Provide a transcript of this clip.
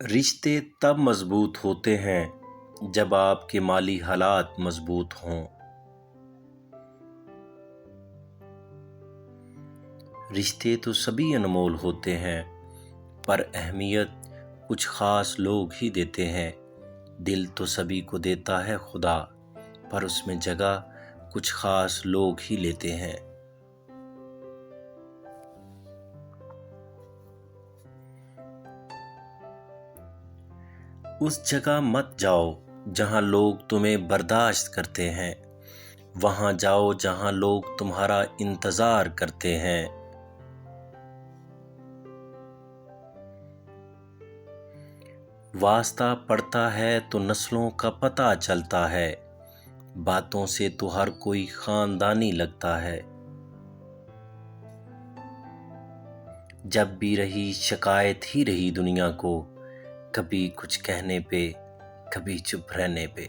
رشتے تب مضبوط ہوتے ہیں جب آپ کے مالی حالات مضبوط ہوں۔ رشتے تو سبھی انمول ہوتے ہیں، پر اہمیت کچھ خاص لوگ ہی دیتے ہیں۔ دل تو سبھی کو دیتا ہے خدا، پر اس میں جگہ کچھ خاص لوگ ہی لیتے ہیں۔ اس جگہ مت جاؤ جہاں لوگ تمہیں برداشت کرتے ہیں، وہاں جاؤ جہاں لوگ تمہارا انتظار کرتے ہیں۔ واسطہ پڑتا ہے تو نسلوں کا پتہ چلتا ہے، باتوں سے تو ہر کوئی خاندانی لگتا ہے۔ جب بھی رہی شکایت ہی رہی دنیا کو، کبھی کچھ کہنے پہ، کبھی چپ رہنے پہ۔